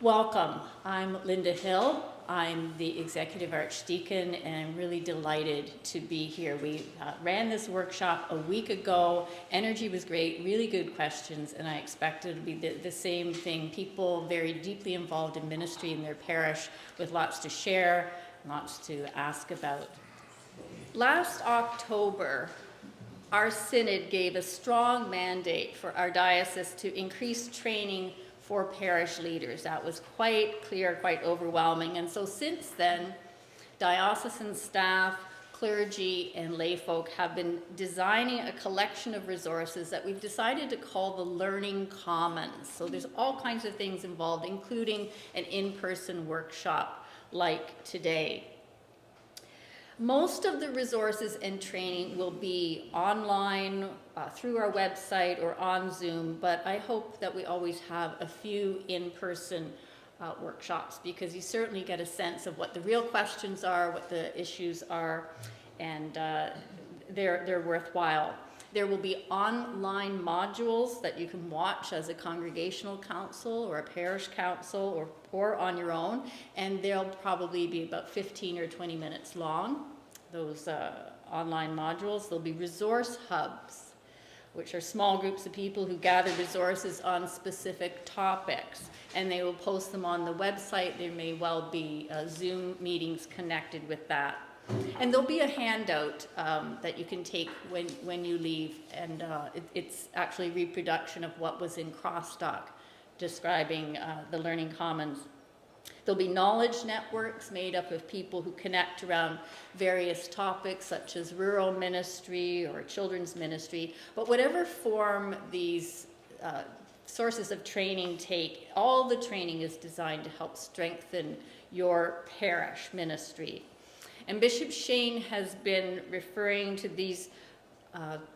Welcome. I'm Linda Hill. I'm the Executive Archdeacon, and I'm really delighted to be here. We ran this workshop a week ago. Energy was great, really good questions, and I expect it to be the same thing. People very deeply involved in ministry in their parish with lots to share, lots to ask about. Last October, our synod gave a strong mandate for our diocese to increase training for parish leaders. That was quite clear, quite overwhelming. And so since then, diocesan staff, clergy, and layfolk have been designing a collection of resources that we've decided to call the Learning Commons. So there's all kinds of things involved, including an in-person workshop like today. Most of the resources and training will be online through our website or on Zoom, but I hope that we always have a few in-person workshops, because you certainly get a sense of what the real questions are, what the issues are, and they're worthwhile. There will be online modules that you can watch as a congregational council or a parish council or on your own, and they'll probably be about 15 or 20 minutes long, those online modules. There'll be resource hubs, which are small groups of people who gather resources on specific topics, and they will post them on the website. There may well be Zoom meetings connected with that. And there'll be a handout that you can take when you leave, and it's actually a reproduction of what was in Crosstalk describing the Learning Commons. There'll be knowledge networks made up of people who connect around various topics such as rural ministry or children's ministry, but whatever form these sources of training take, all the training is designed to help strengthen your parish ministry. And Bishop Shane has been referring to these,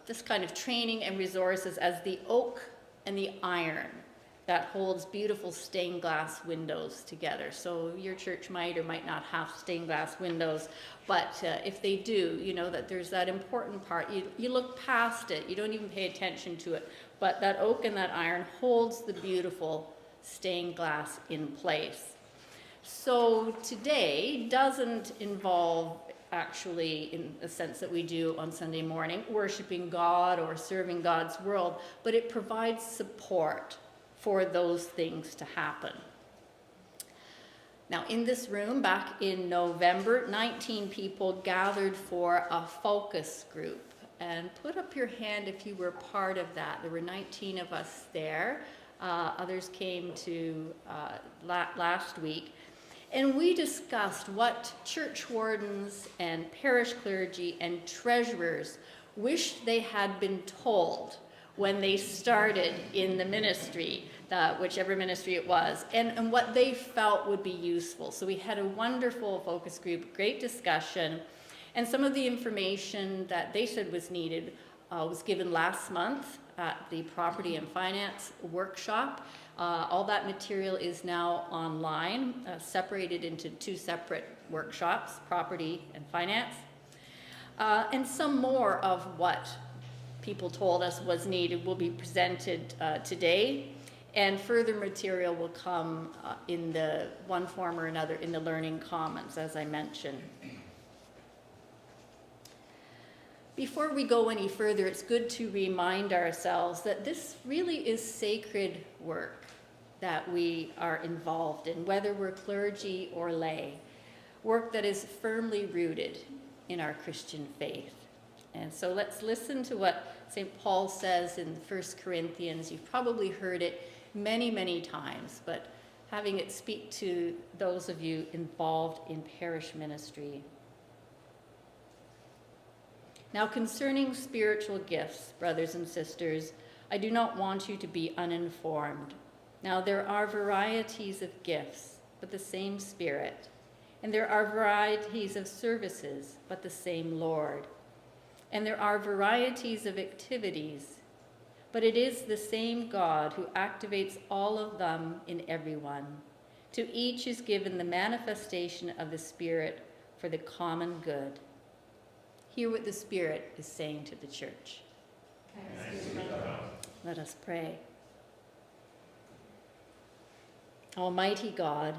this kind of training and resources as the oak and the iron that holds beautiful stained glass windows together. So your church might or might not have stained glass windows, but if they do, you know that there's that important part. You look past it, you don't even pay attention to it, but that oak and that iron holds the beautiful stained glass in place. So today doesn't involve, actually, in the sense that we do on Sunday morning, worshiping God or serving God's world, but it provides support for those things to happen. Now, in this room, back in November, 19 people gathered for a focus group. And put up your hand if you were part of that. There were 19 of us there. Others came to last week. And we discussed what churchwardens and parish clergy and treasurers wished they had been told when they started in the ministry, whichever ministry it was, and what they felt would be useful. So we had a wonderful focus group, great discussion, and some of the information that they said was needed was given last month at the Property and Finance workshop. All that material is now online, separated into two separate workshops, Property and Finance. And some more of what people told us was needed will be presented today, and further material will come in the one form or another in the Learning Commons, as I mentioned. Before we go any further, it's good to remind ourselves that this really is sacred work that we are involved in, whether we're clergy or lay, work that is firmly rooted in our Christian faith. And so let's listen to what St. Paul says in 1 Corinthians. You've probably heard it many, many times, but having it speak to those of you involved in parish ministry. Now, concerning spiritual gifts, brothers and sisters, I do not want you to be uninformed. Now, there are varieties of gifts, but the same Spirit. And there are varieties of services, but the same Lord. And there are varieties of activities, but it is the same God who activates all of them in everyone. To each is given the manifestation of the Spirit for the common good. Hear what the Spirit is saying to the church. Let us pray. Almighty God,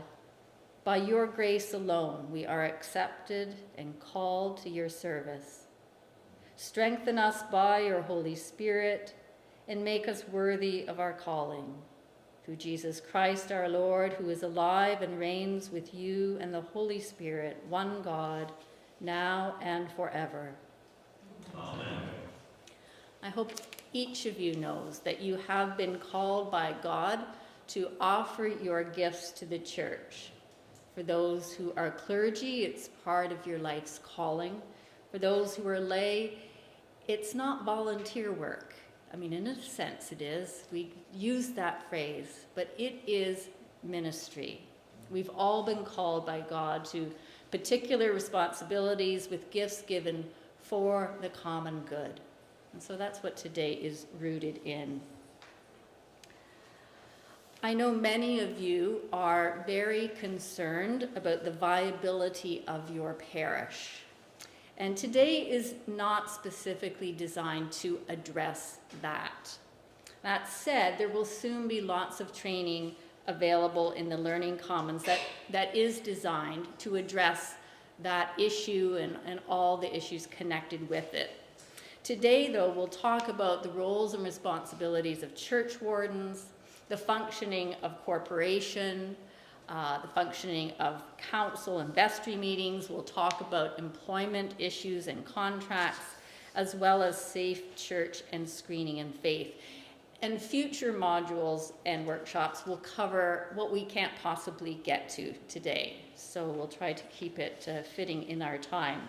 by your grace alone we are accepted and called to your service. Strengthen us by your Holy Spirit and make us worthy of our calling. Through Jesus Christ our Lord, who is alive and reigns with you and the Holy Spirit, one God, now and forever. Amen. I hope each of you knows that you have been called by God to offer your gifts to the church. For those who are clergy, it's part of your life's calling. For those who are lay, it's not volunteer work. I mean, in a sense it is. We use that phrase, but it is ministry. We've all been called by God to particular responsibilities with gifts given for the common good. And so that's what today is rooted in. I know many of you are very concerned about the viability of your parish. And today is not specifically designed to address that. That said, there will soon be lots of training available in the Learning Commons that is designed to address that issue and all the issues connected with it. Today, though, we'll talk about the roles and responsibilities of churchwardens, the functioning of corporation, the functioning of council and vestry meetings. We'll talk about employment issues and contracts, as well as safe church and screening in faith. And future modules and workshops will cover what we can't possibly get to today. So we'll try to keep it fitting in our time.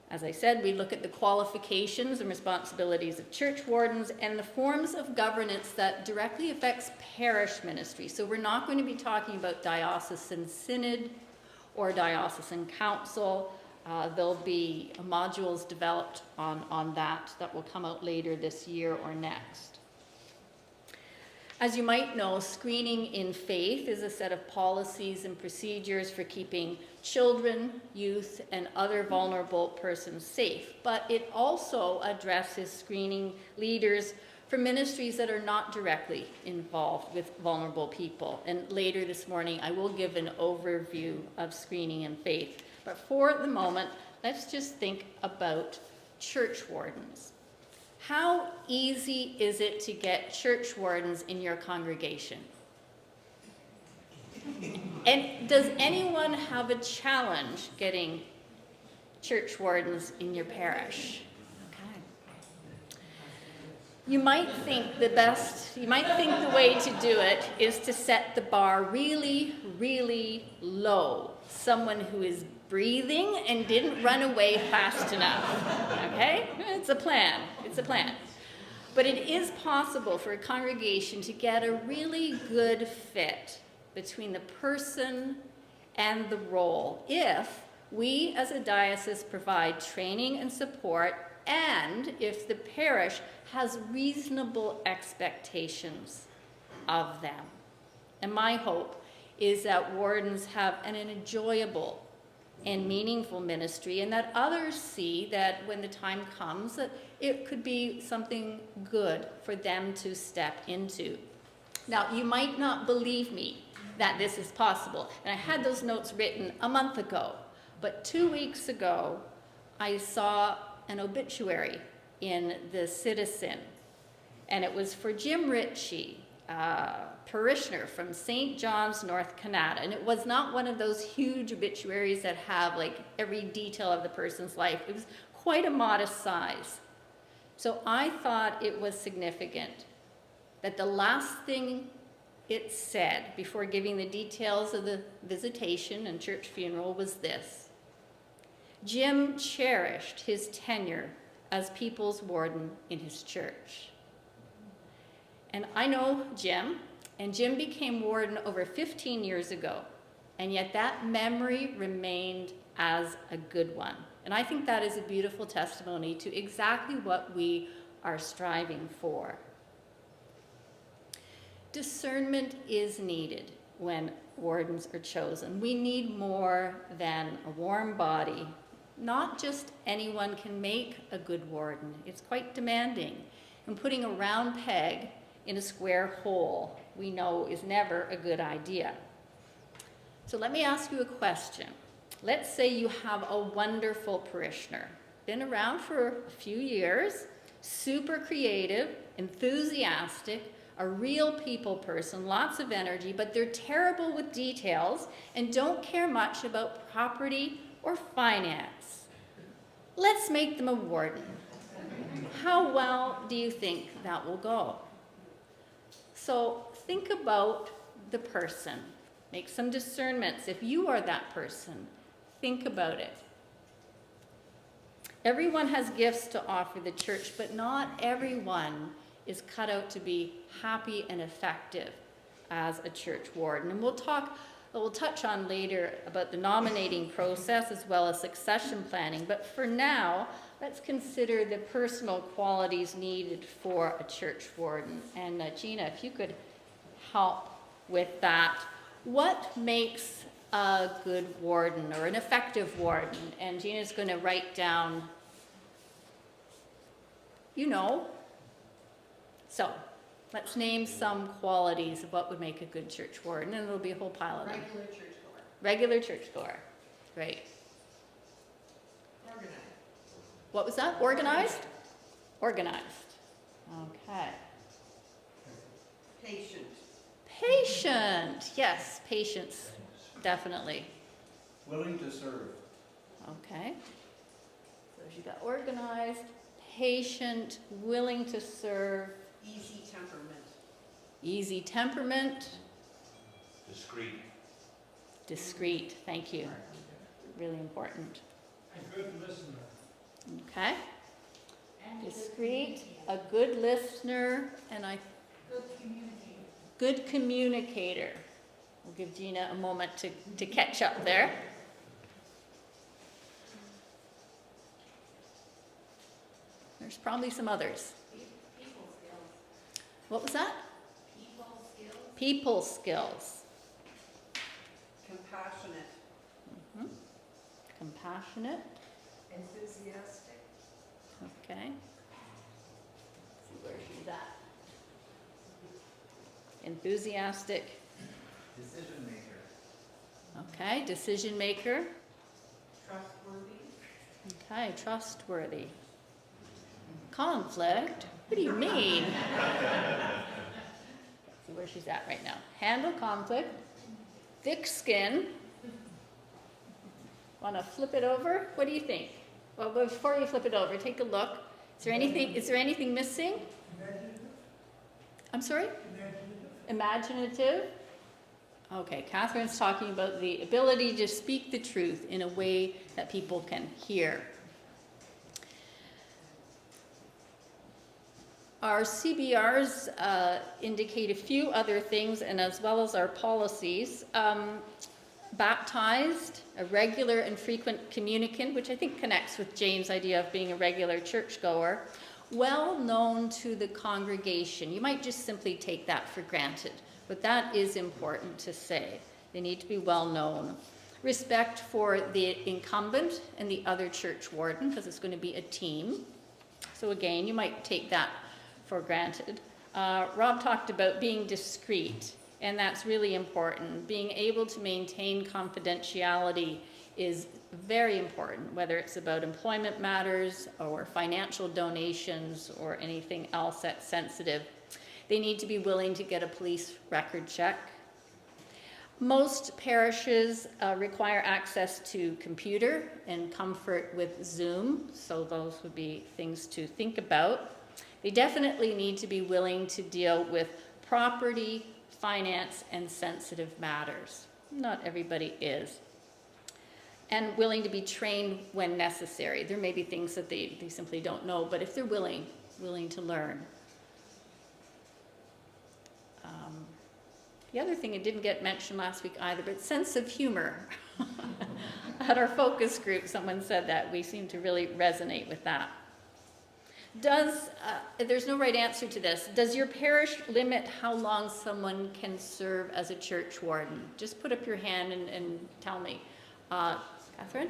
As I said, we look at the qualifications and responsibilities of churchwardens and the forms of governance that directly affects parish ministry. So we're not going to be talking about diocesan synod or diocesan council. There'll be modules developed on that will come out later this year or next. As you might know, screening in faith is a set of policies and procedures for keeping children, youth, and other vulnerable persons safe. But it also addresses screening leaders for ministries that are not directly involved with vulnerable people. And later this morning, I will give an overview of screening in faith. But for the moment, let's just think about churchwardens. How easy is it to get churchwardens in your congregation? And does anyone have a challenge getting churchwardens in your parish? Okay. You might think the way to do it is to set the bar really, really low. Someone who is breathing and didn't run away fast enough. Okay? It's a plan. But it is possible for a congregation to get a really good fit between the person and the role if we as a diocese provide training and support, and if the parish has reasonable expectations of them. And my hope is that wardens have an enjoyable and meaningful ministry, and that others see that when the time comes, that it could be something good for them to step into. Now, you might not believe me that this is possible, and I had those notes written a month ago, but 2 weeks ago, I saw an obituary in the Citizen, and it was for Jim Ritchie, parishioner from St. John's, North Canada. And it was not one of those huge obituaries that have like every detail of the person's life. It was quite a modest size. So I thought it was significant that the last thing it said before giving the details of the visitation and church funeral was this: Jim cherished his tenure as people's warden in his church. And I know Jim, and Jim became warden over 15 years ago, and yet that memory remained as a good one. And I think that is a beautiful testimony to exactly what we are striving for. Discernment is needed when wardens are chosen. We need more than a warm body. Not just anyone can make a good warden. It's quite demanding. And putting a round peg in a square hole, we know is never a good idea. So let me ask you a question. Let's say you have a wonderful parishioner, been around for a few years, super creative, enthusiastic, a real people person, lots of energy, but they're terrible with details and don't care much about property or finance. Let's make them a warden. How well do you think that will go? So think about the person. Make some discernments. If you are that person, think about it. Everyone has gifts to offer the church, but not everyone is cut out to be happy and effective as a church warden. And we'll touch on later about the nominating process as well as succession planning. But for now, let's consider the personal qualities needed for a church warden. And Gina, if you could help with that. What makes a good warden or an effective warden? And Gina's going to write down, So let's name some qualities of what would make a good church warden, and there'll be a whole pile of them. Regular churchgoer. Great. Organized. What was that? Organized? Organized. Okay. Patient. Patient. Yes, patience. Definitely. Willing to serve. Okay. So you got organized, patient, willing to serve. Easy temperament. Easy temperament. Discreet. Discreet. Thank you. Really important. A good listener. Okay. Discreet, a good listener, and good communicator. We'll give Gina a moment to catch up there. There's probably some others. People skills. What was that? People skills. People skills. Compassionate. Mhm. Compassionate. Enthusiastic. Okay. See where she's at. Enthusiastic. Decision maker. Okay. Decision maker. Trustworthy. Okay. Trustworthy. Conflict? What do you mean? See where she's at right now. Handle conflict. Thick skin. Want to flip it over? What do you think? Well, before you flip it over, take a look. Is there anything missing? I'm sorry? Imaginative. Okay, Catherine's talking about the ability to speak the truth in a way that people can hear. Our CBRs indicate a few other things, and as well as our policies. Baptized, a regular and frequent communicant, which I think connects with Jane's idea of being a regular churchgoer. Well known to the congregation. You might just simply take that for granted, but that is important to say. They need to be well known. Respect for the incumbent and the other church warden, because it's going to be a team. So again, you might take that for granted. Rob talked about being discreet, and that's really important. Being able to maintain confidentiality is very important, whether it's about employment matters or financial donations or anything else that's sensitive. They need to be willing to get a police record check. Most parishes require access to computer and comfort with Zoom, so those would be things to think about. They definitely need to be willing to deal with property, finance, and sensitive matters. Not everybody is. And willing to be trained when necessary. There may be things that they simply don't know, but if they're willing to learn. The other thing, it didn't get mentioned last week either, but sense of humor. At our focus group, someone said that. We seem to really resonate with that. There's no right answer to this. Does your parish limit how long someone can serve as a church warden? Just put up your hand and tell me. Catherine?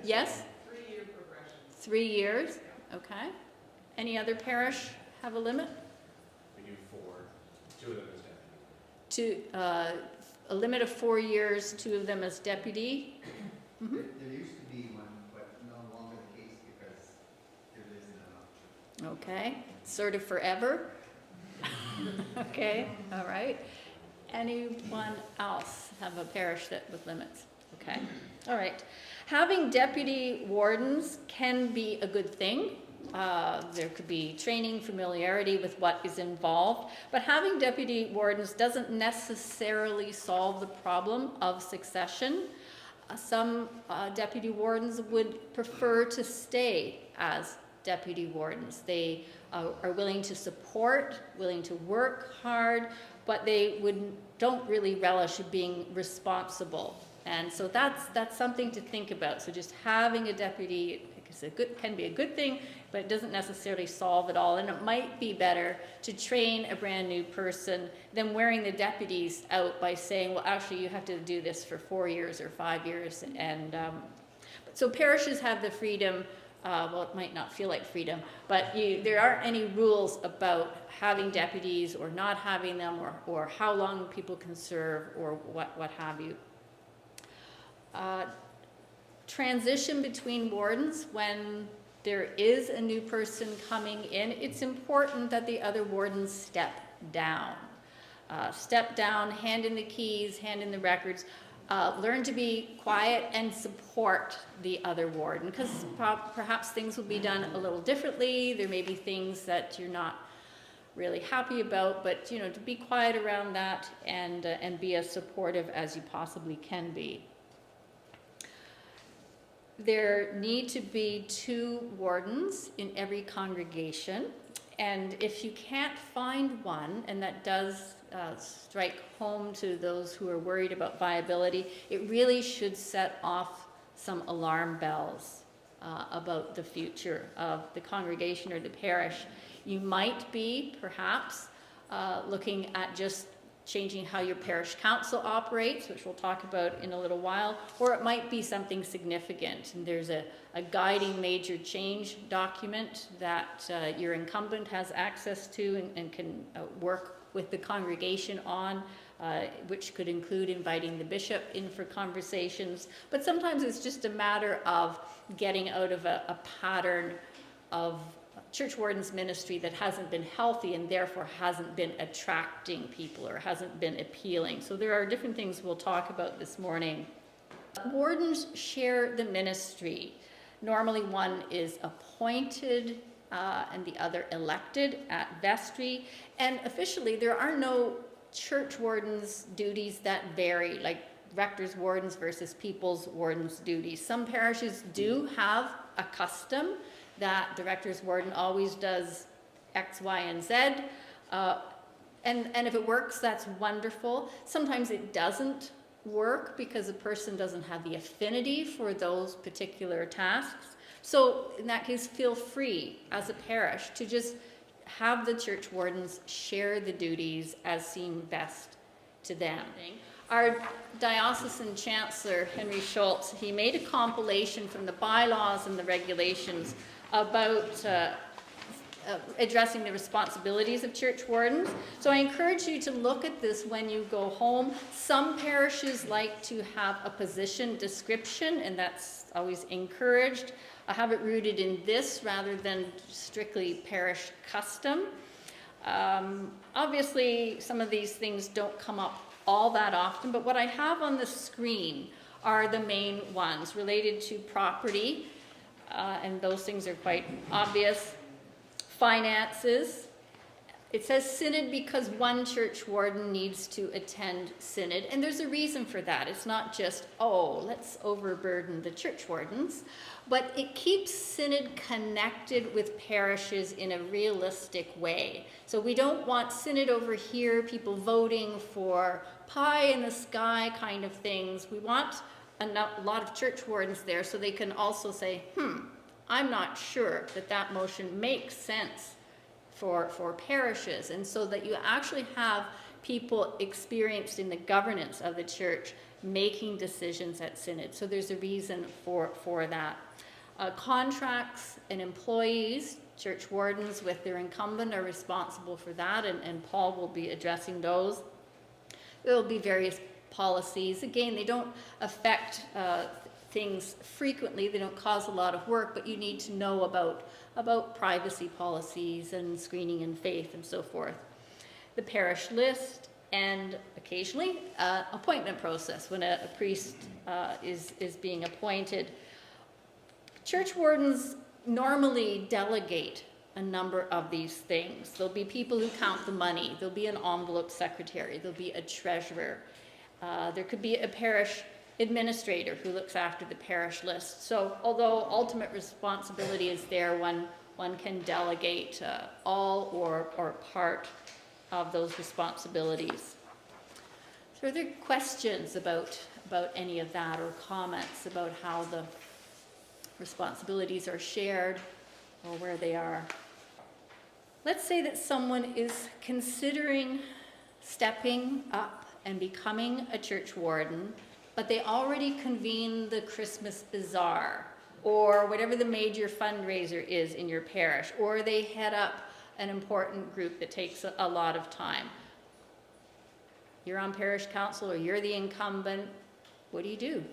Yes? 3-year progression. 3 years? Okay. Any other parish have a limit? a limit of 4 years, 2 of them as deputy. There used to be one, but no longer the case because there isn't enough. Okay, sort of forever. Okay, all right. Anyone else have a parish that with limits? Okay, all right. Having deputy wardens can be a good thing. There could be training, familiarity with what is involved, but having deputy wardens doesn't necessarily solve the problem of succession. Some deputy wardens would prefer to stay as deputy wardens. They are willing to support, willing to work hard, but they don't really relish being responsible. And so that's something to think about. So just having a deputy can be a good thing, but it doesn't necessarily solve it all. And it might be better to train a brand new person than wearing the deputies out by saying, well, actually, you have to do this for 4 years or 5 years. And so parishes have the freedom. Well, it might not feel like freedom, but there aren't any rules about having deputies or not having them, or how long people can serve, or what have you. Transition between wardens, when there is a new person coming in, it's important that the other wardens step down. Hand in the keys, hand in the records. Learn to be quiet and support the other warden, because perhaps things will be done a little differently. There may be things that you're not really happy about, but to be quiet around that and be as supportive as you possibly can be. There need to be 2 wardens in every congregation, and if you can't find one, and that does strike home to those who are worried about viability, it really should set off some alarm bells about the future of the congregation or the parish. You might be, perhaps, looking at just changing how your parish council operates, which we'll talk about in a little while, or it might be something significant. And there's a guiding major change document that your incumbent has access to and can work with the congregation on, which could include inviting the bishop in for conversations. But sometimes it's just a matter of getting out of a pattern of Churchwardens ministry that hasn't been healthy and therefore hasn't been attracting people or hasn't been appealing. So there are different things we'll talk about this morning. Wardens share the ministry. Normally one is appointed and the other elected at vestry. And officially there are no churchwardens' duties that vary, like rector's wardens versus people's wardens' duties. Some parishes do have a custom that the rector's warden always does X, Y, and Z. And if it works, that's wonderful. Sometimes it doesn't work because a person doesn't have the affinity for those particular tasks. So in that case, feel free as a parish to just have the church wardens share the duties as seem best to them. Our diocesan chancellor, Henry Schultz, he made a compilation from the bylaws and the regulations about addressing the responsibilities of church wardens. So I encourage you to look at this when you go home. Some parishes like to have a position description, and that's always encouraged. I have it rooted in this rather than strictly parish custom. Obviously, some of these things don't come up all that often, but what I have on the screen are the main ones related to property, and those things are quite obvious. Finances. It says synod because one church warden needs to attend synod, and there's a reason for that. It's not just, oh, let's overburden the church wardens, but it keeps synod connected with parishes in a realistic way. So we don't want synod over here, people voting for pie in the sky kind of things. We want a lot of church wardens there so they can also say, I'm not sure that that motion makes sense for parishes, and so that you actually have people experienced in the governance of the church making decisions at synod. So there's a reason for that. Contracts and employees, church wardens with their incumbent are responsible for that, and Paul will be addressing those. There'll be various policies. Again, they don't affect things frequently. They don't cause a lot of work, but you need to know about privacy policies and screening in faith and so forth. The parish list, and occasionally appointment process when a priest is being appointed. Churchwardens normally delegate a number of these things. There'll be people who count the money. There'll be an envelope secretary. There'll be a treasurer. There could be a parish administrator who looks after the parish list. So although ultimate responsibility is there, one can delegate all or part of those responsibilities. So are there questions about any of that, or comments about how the responsibilities are shared or where they are? Let's say that someone is considering stepping up and becoming a churchwarden, but they already convene the Christmas bazaar or whatever the major fundraiser is in your parish, or they head up an important group that takes a lot of time. You're on parish council or you're the incumbent. What do you do?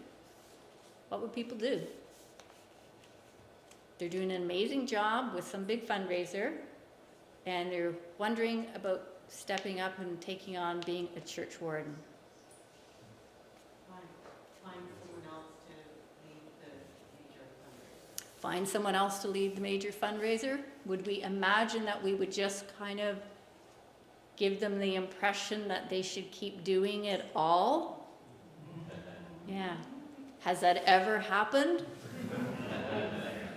What would people do? They're doing an amazing job with some big fundraiser, and they're wondering about stepping up and taking on being a churchwarden. Find someone else to lead the major fundraiser. Would we imagine that we would just kind of give them the impression that they should keep doing it all? Yeah. Has that ever happened?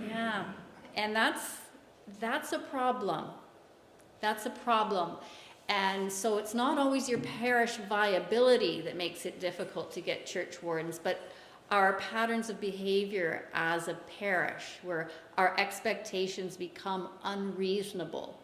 Yeah. And that's a problem. That's a problem. And so it's not always your parish viability that makes it difficult to get churchwardens, but our patterns of behavior as a parish, where our expectations become unreasonable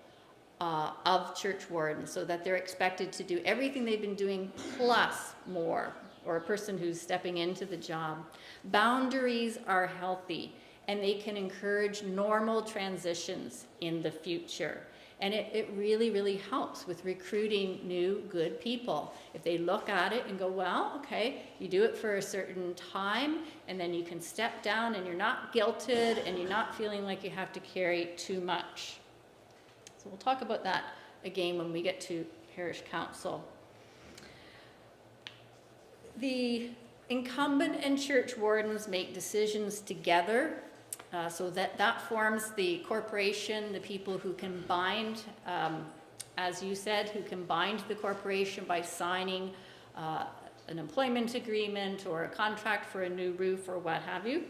of churchwardens, so that they're expected to do everything they've been doing plus more, or a person who's stepping into the job. Boundaries are healthy, and they can encourage normal transitions in the future. And it really, really helps with recruiting new, good people. If they look at it and go, well, okay, you do it for a certain time, and then you can step down and you're not guilted and you're not feeling like you have to carry too much. So we'll talk about that again when we get to parish council. The incumbent and churchwardens make decisions together. So that forms the corporation, the people who can bind, as you said, who can bind the corporation by signing an employment agreement or a contract for a new roof or what have you.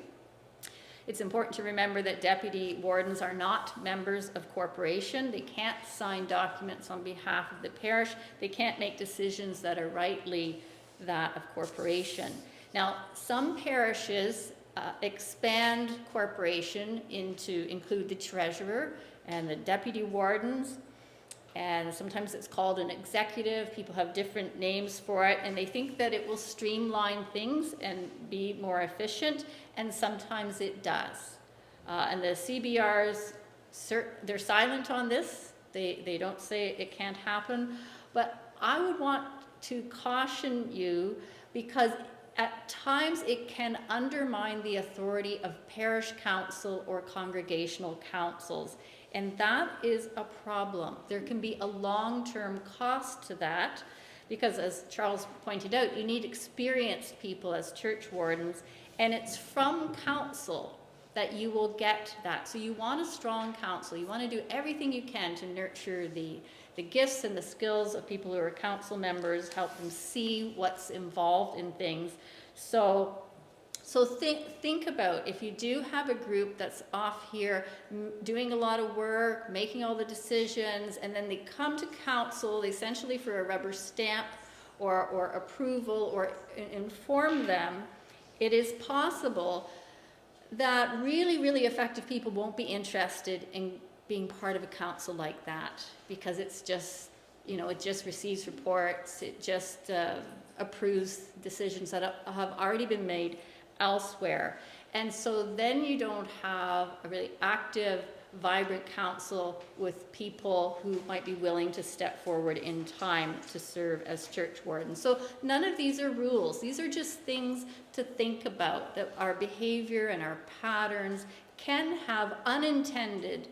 It's important to remember that deputy wardens are not members of corporation. They can't sign documents on behalf of the parish. They can't make decisions that are rightly that of corporation. Now, some parishes expand corporation to include the treasurer and the deputy wardens, and sometimes it's called an executive. People have different names for it, and they think that it will streamline things and be more efficient, and sometimes it does. And the CBRs, they're silent on this. They don't say it can't happen, but I would want to caution you, because at times it can undermine the authority of parish council or congregational councils, and that is a problem. There can be a long-term cost to that, because as Charles pointed out, you need experienced people as churchwardens, and it's from council that you will get that. So you want a strong council. You want to do everything you can to nurture the gifts and the skills of people who are council members, help them see what's involved in things. So think about, if you do have a group that's off here doing a lot of work, making all the decisions, and then they come to council essentially for a rubber stamp or approval or inform them, it is possible that really, really effective people won't be interested in being part of a council like that, because it's just, it just receives reports, it just approves decisions that have already been made elsewhere. And so then you don't have a really active vibrant council with people who might be willing to step forward in time to serve as church wardens. So none of these are rules. These are just things to think about, that our behavior and our patterns can have unintended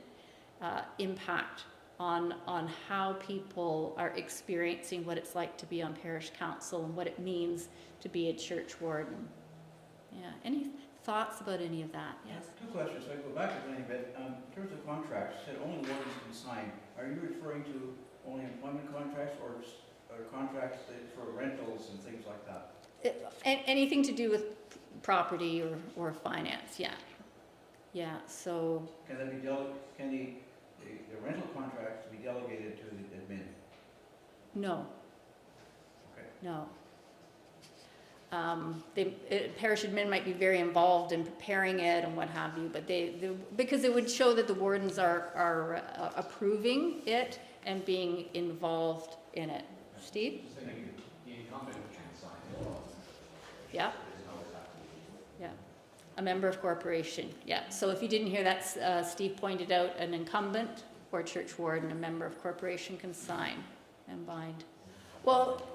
impact on how people are experiencing what it's like to be on parish council and what it means to be a church warden. Yeah, any thoughts about any of that? Yes. Two questions, so I go back a tiny bit. In terms of contracts, you said only wardens can sign. Are you referring to only employment contracts or contracts for rentals and things like that? Anything to do with property or finance, yeah. Yeah, so, Can that be can the rental contracts be delegated to the admin? no, Okay. no. Parish admin might be very involved in preparing it and what have you, but because it would show that the wardens are approving it and being involved in it. Steve? The incumbent can sign it. Yeah. Yeah. A member of corporation, yeah. So if you didn't hear that, Steve pointed out an incumbent or church warden, a member of corporation can sign and bind. Well,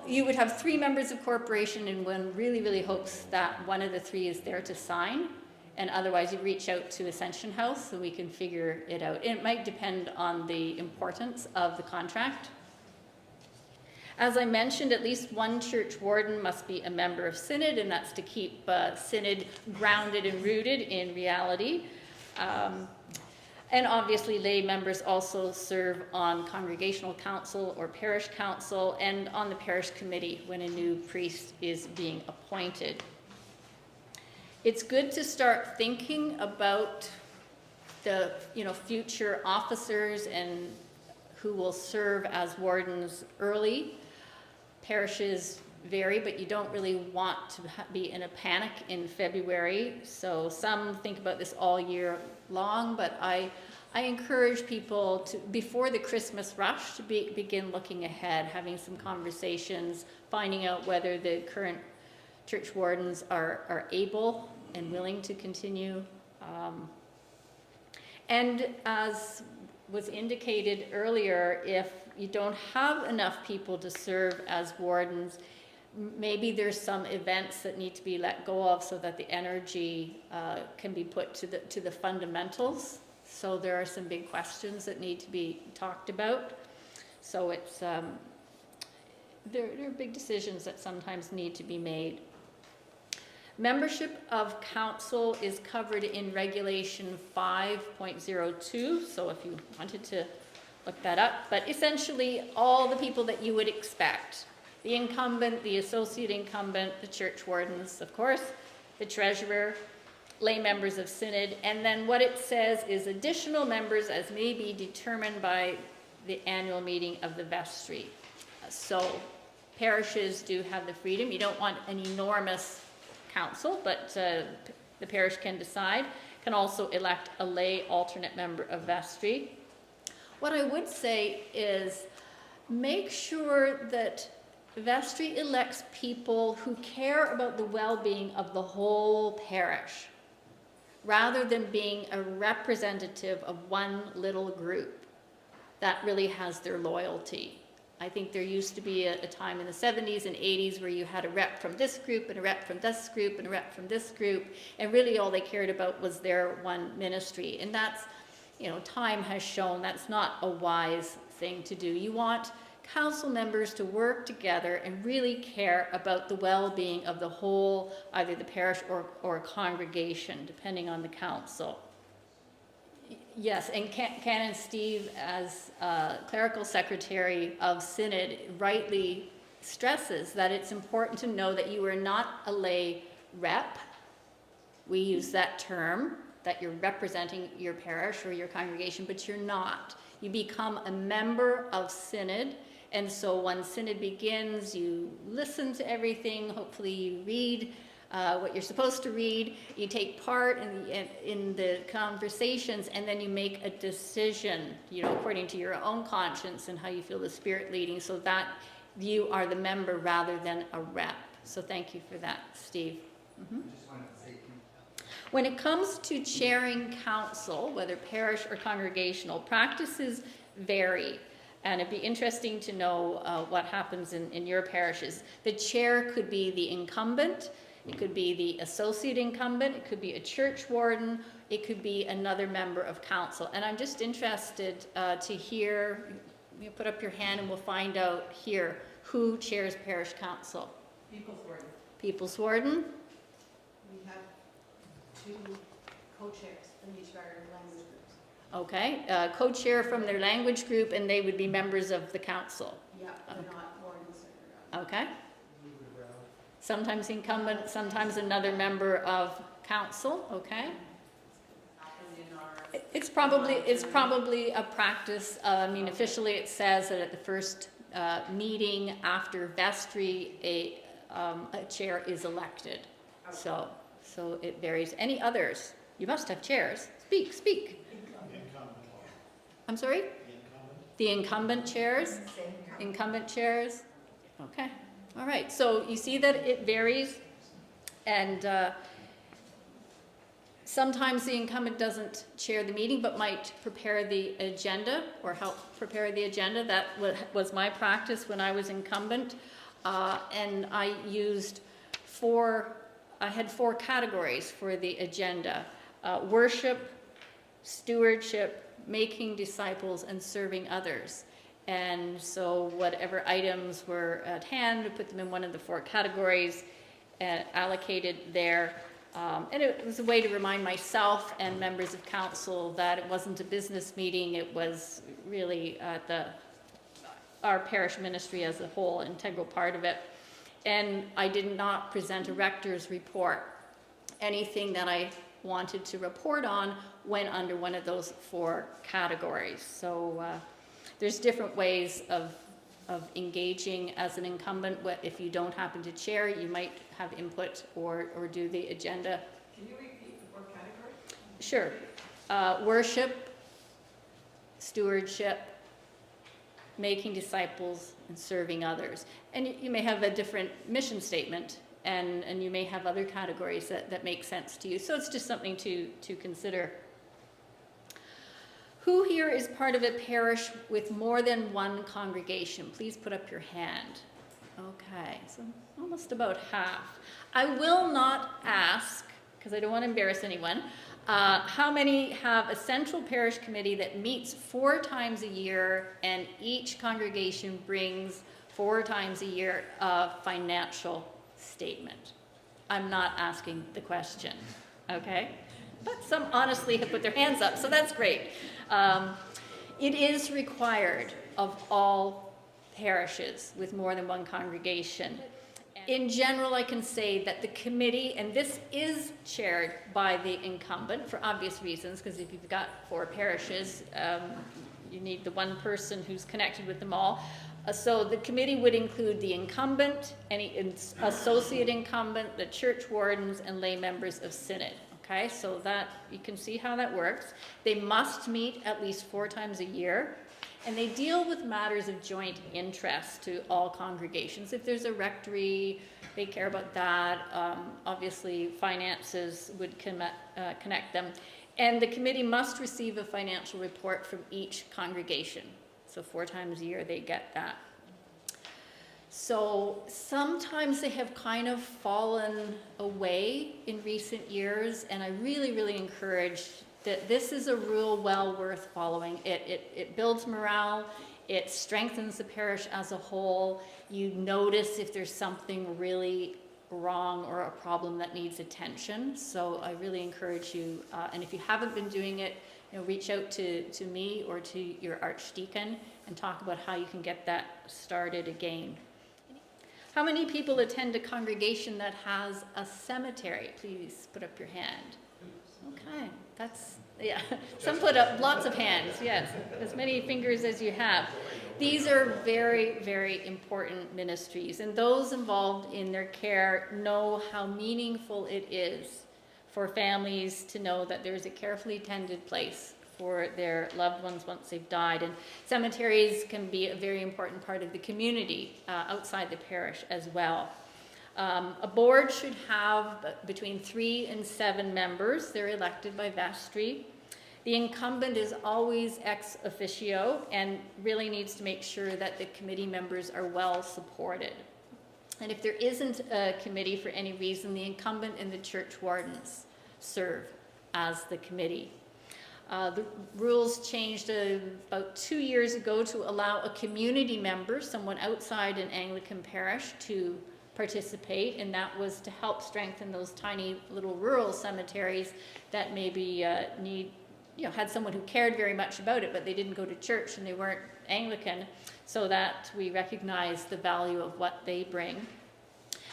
you would have 3 members of corporation, and one really hopes that one of the 3 is there to sign, and otherwise you reach out to Ascension House so we can figure it out. It might depend on the importance of the contract. As I mentioned, at least one church warden must be a member of Synod, and that's to keep Synod grounded and rooted in reality. And obviously lay members also serve on congregational council or parish council and on the parish committee when a new priest is being appointed. It's good to start thinking about the future officers and who will serve as wardens early. Parishes vary, but you don't really want to be in a panic in February. So some think about this all year long, but I encourage people to, before the Christmas rush, to begin looking ahead, having some conversations, finding out whether the current church wardens are able and willing to continue. And as was indicated earlier, if you don't have enough people to serve as wardens, maybe there's some events that need to be let go of so that the energy can be put to the fundamentals. So there are some big questions that need to be talked about. So it's there are big decisions that sometimes need to be made. Membership of council is covered in Regulation 5.02. So if you wanted to look that up, but essentially all the people that you would expect. The incumbent, the associate incumbent, the church wardens, of course, the treasurer, lay members of synod, and then what it says is additional members as may be determined by the annual meeting of the vestry. So parishes do have the freedom. You don't want an enormous council, but the parish can decide, can also elect a lay alternate member of vestry. What I would say is make sure that vestry elects people who care about the well-being of the whole parish, rather than being a representative of one little group that really has their loyalty. I think there used to be a time in the 70s and 80s where you had a rep from this group and a rep from this group and a rep from this group, and really all they cared about was their one ministry. And that's, time has shown that's not a wise thing to do. You want council members to work together and really care about the well-being of the whole, either the parish or congregation, depending on the council. Yes, and Canon Steve, as clerical secretary of Synod, rightly stresses that it's important to know that you are not a lay rep. We use that term, that you're representing your parish or your congregation, but you're not. You become a member of Synod, and so when Synod begins, you listen to everything, hopefully you read what you're supposed to read, you take part in the conversations, and then you make a decision, according to your own conscience and how you feel the Spirit leading, so that you are the member rather than a rep. So thank you for that, Steve. Mm-hmm. I just wanted to say, When it comes to chairing council, whether parish or congregational, practices vary. And it'd be interesting to know what happens in your parishes. The chair could be the incumbent, it could be the associate incumbent, it could be a church warden, it could be another member of council. And I'm just interested to hear, you put up your hand and we'll find out here who chairs parish council. People's Warden. People's warden? We have 2 co-chairs from each of our language groups. Okay, co-chair from their language group, and they would be members of the council. Yeah, they're not wardens or. Okay. Sometimes incumbent, sometimes another member of council. Okay. It's probably a practice. I mean, officially it says that at the first meeting after vestry, a chair is elected. So it varies. Any others? You must have chairs. Speak. I'm sorry? The incumbent chairs? Incumbent chairs? Okay. All right. So you see that it varies, and sometimes the incumbent doesn't chair the meeting but might prepare the agenda or help prepare the agenda. That was my practice when I was incumbent, and I had 4 categories for the agenda: worship, stewardship, making disciples, and serving others. And so whatever items were at hand, we put them in one of the 4 categories allocated there. And it was a way to remind myself and members of council that it wasn't a business meeting, it was really our parish ministry as a whole, integral part of it. And I did not present a rector's report. Anything that I wanted to report on went under one of those 4 categories. So there's different ways of engaging as an incumbent. If you don't happen to chair, you might have input or do the agenda. Can you repeat the 4 categories? Sure. Worship, stewardship, making disciples, and serving others. And you may have a different mission statement, and you may have other categories that make sense to you. So it's just something to consider. Who here is part of a parish with more than 1 congregation? Please put up your hand. Okay, so almost about half. I will not ask, because I don't want to embarrass anyone, how many have a central parish committee that meets 4 times a year, and each congregation brings 4 times a year a financial statement? I'm not asking the question, okay? But some honestly have put their hands up, so that's great. It is required of all parishes with more than 1 congregation. In general, I can say that the committee, and this is chaired by the incumbent for obvious reasons, because if you've got 4 parishes, you need the one person who's connected with them all. So the committee would include the incumbent, any associate incumbent, the church wardens, and lay members of synod. Okay, so that you can see how that works. They must meet at least 4 times a year, and they deal with matters of joint interest to all congregations. If there's a rectory, they care about that. Obviously, finances would connect them. And the committee must receive a financial report from each congregation. So 4 times a year they get that. So sometimes they have kind of fallen away in recent years, and I really, really encourage that this is a rule well worth following. It builds morale, it strengthens the parish as a whole. You notice if there's something really wrong or a problem that needs attention. So I really encourage you, and if you haven't been doing it, reach out to me or to your archdeacon and talk about how you can get that started again. How many people attend a congregation that has a cemetery? Please put up your hand. Okay, yeah. Some put up lots of hands, yes, as many fingers as you have. These are very, very important ministries, and those involved in their care know how meaningful it is for families to know that there's a carefully tended place for their loved ones once they've died. And cemeteries can be a very important part of the community outside the parish as well. A board should have between 3 and 7 members. They're elected by vestry. The incumbent is always ex officio and really needs to make sure that the committee members are well supported. And if there isn't a committee for any reason, the incumbent and the churchwardens serve as the committee. The rules changed about 2 years ago to allow a community member, someone outside an Anglican parish, to participate, and that was to help strengthen those tiny little rural cemeteries that maybe had someone who cared very much about it, but they didn't go to church and they weren't Anglican, so that we recognize the value of what they bring.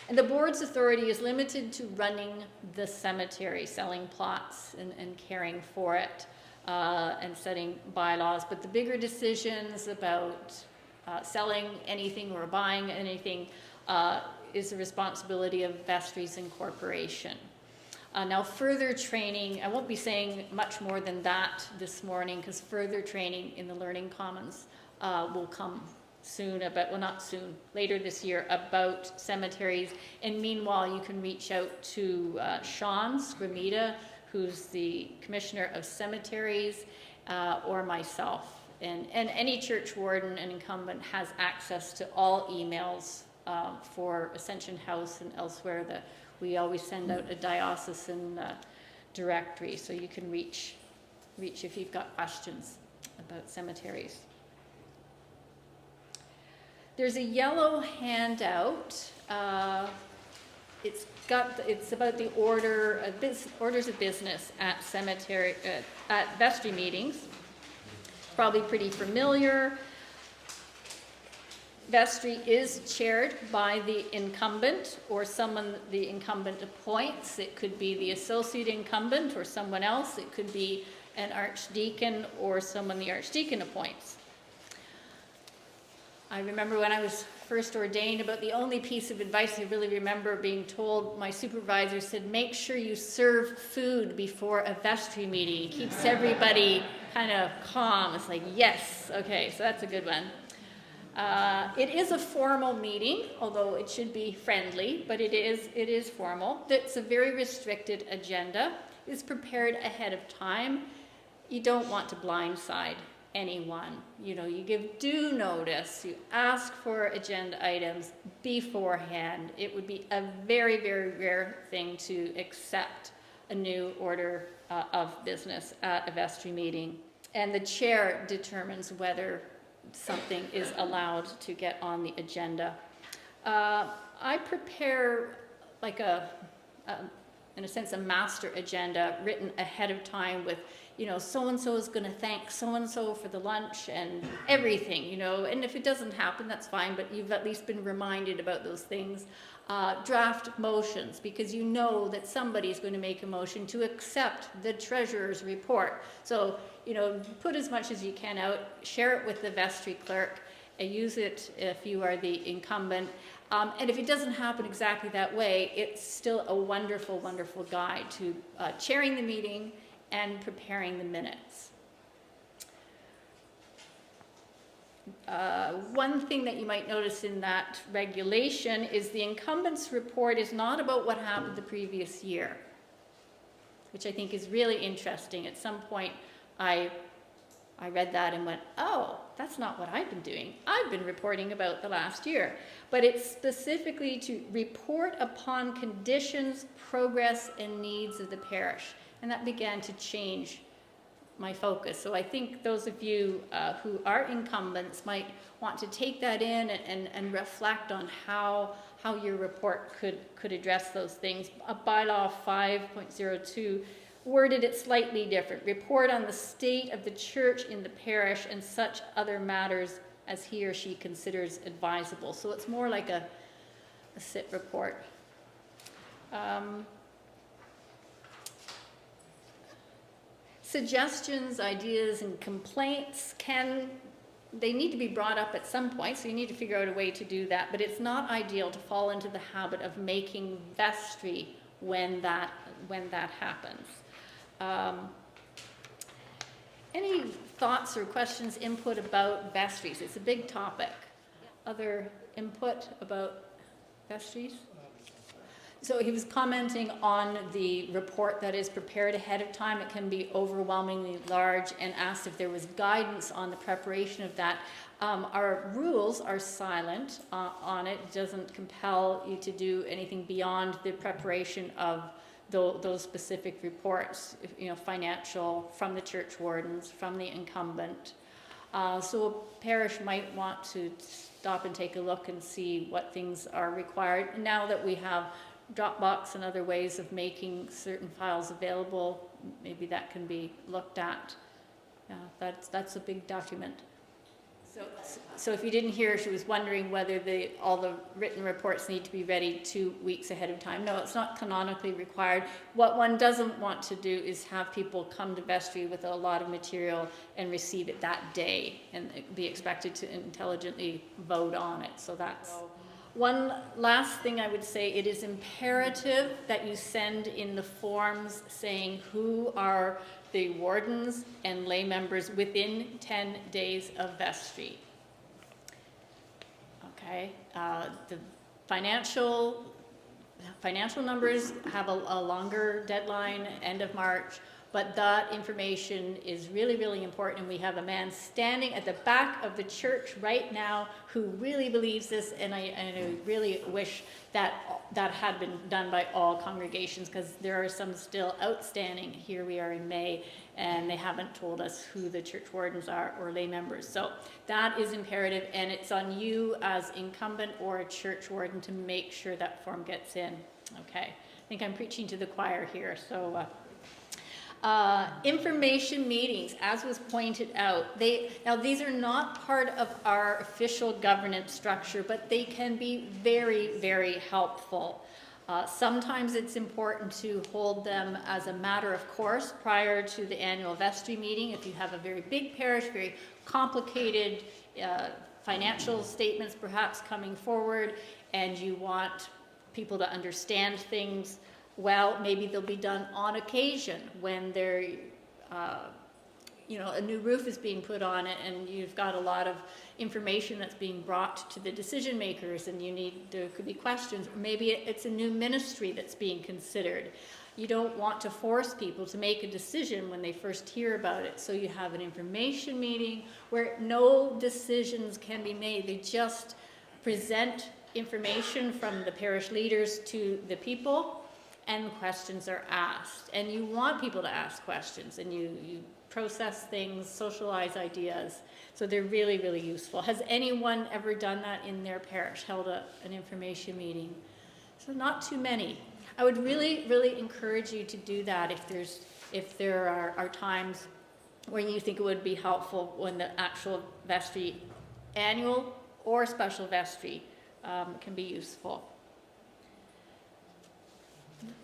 And the board's authority is limited to running the cemetery, selling plots and caring for it, and setting bylaws. But the bigger decisions about selling anything or buying anything is the responsibility of vestries and corporation. Now further training, I won't be saying much more than that this morning, because further training in the Learning Commons will come soon, later this year, about cemeteries. And meanwhile, you can reach out to Sean Scramita, who's the Commissioner of Cemeteries, or myself. And any church warden and incumbent has access to all emails for Ascension House and elsewhere. That we always send out a diocesan directory, so you can reach if you've got questions about cemeteries. There's a yellow handout. It's about the orders of business at at vestry meetings. Probably pretty familiar. Vestry is chaired by the incumbent or someone the incumbent appoints. It could be the associate incumbent or someone else. It could be an archdeacon or someone the archdeacon appoints. I remember when I was first ordained, about the only piece of advice I really remember being told, my supervisor said, make sure you serve food before a vestry meeting. It keeps everybody kind of calm. It's like, yes, okay, so that's a good one. It is a formal meeting, although it should be friendly, but it is formal. It's a very restricted agenda. It's prepared ahead of time. You don't want to blindside anyone. You give due notice. You ask for agenda items beforehand. It would be a very, very rare thing to accept a new order of business at a vestry meeting. And the chair determines whether something is allowed to get on the agenda. I prepare like in a sense, a master agenda written ahead of time with, so-and-so is going to thank so-and-so for the lunch and everything, and if it doesn't happen, that's fine, but you've at least been reminded about those things. Draft motions, because you know that somebody's going to make a motion to accept the treasurer's report. So, put as much as you can out, share it with the vestry clerk, and use it if you are the incumbent. And if it doesn't happen exactly that way, it's still a wonderful, wonderful guide to chairing the meeting and preparing the minutes. One thing that you might notice in that regulation is the incumbent's report is not about what happened the previous year, which I think is really interesting. At some point, I read that and went, oh, that's not what I've been doing. I've been reporting about the last year. But it's specifically to report upon conditions, progress, and needs of the parish. And that began to change my focus. So I think those of you who are incumbents might want to take that in and reflect on how your report could address those things. Bylaw 5.02 worded it slightly different. Report on the state of the church in the parish and such other matters as he or she considers advisable. So it's more like a sit report. Suggestions, ideas, and complaints they need to be brought up at some point, so you need to figure out a way to do that, but it's not ideal to fall into the habit of making vestry when that happens. Any thoughts or questions, input about vestries? It's a big topic. Other input about vestries? So he was commenting on the report that is prepared ahead of time. It can be overwhelmingly large, and asked if there was guidance on the preparation of that. Our rules are silent on it. It doesn't compel you to do anything beyond the preparation of those specific reports, financial, from the Churchwardens, from the incumbent. So a parish might want to stop and take a look and see what things are required. Now that we have Dropbox and other ways of making certain files available, maybe that can be looked at. That's a big document. So if you didn't hear, she was wondering whether all the written reports need to be ready 2 weeks ahead of time. No, it's not canonically required. What one doesn't want to do is have people come to vestry with a lot of material and receive it that day and be expected to intelligently vote on it. So that's one last thing I would say. It is imperative that you send in the forms saying who are the wardens and lay members within 10 days of vestry. Okay, the financial numbers have a longer deadline, end of March, but that information is really, really important. And we have a man standing at the back of the church right now who really believes this, and I really wish that had been done by all congregations, because there are some still outstanding. Here we are in May, and they haven't told us who the Churchwardens are or lay members. So that is imperative, and it's on you as incumbent or a Churchwarden to make sure that form gets in. Okay, I think I'm preaching to the choir here. So information meetings, as was pointed out, now these are not part of our official governance structure, but they can be very, very helpful. Sometimes it's important to hold them as a matter of course prior to the annual vestry meeting. If you have a very big parish, very complicated financial statements perhaps coming forward, and you want people to understand things, well, maybe they'll be done on occasion when they're, a new roof is being put on it, and you've got a lot of information that's being brought to the decision makers, and there could be questions. Or maybe it's a new ministry that's being considered. You don't want to force people to make a decision when they first hear about it. So you have an information meeting where no decisions can be made. They just present information from the parish leaders to the people, and questions are asked. And you want people to ask questions, and you process things, socialize ideas. So they're really, really useful. Has anyone ever done that in their parish, held an information meeting? So not too many. I would really, really encourage you to do that if there are times when you think it would be helpful when the actual vestry, annual or special vestry, can be useful.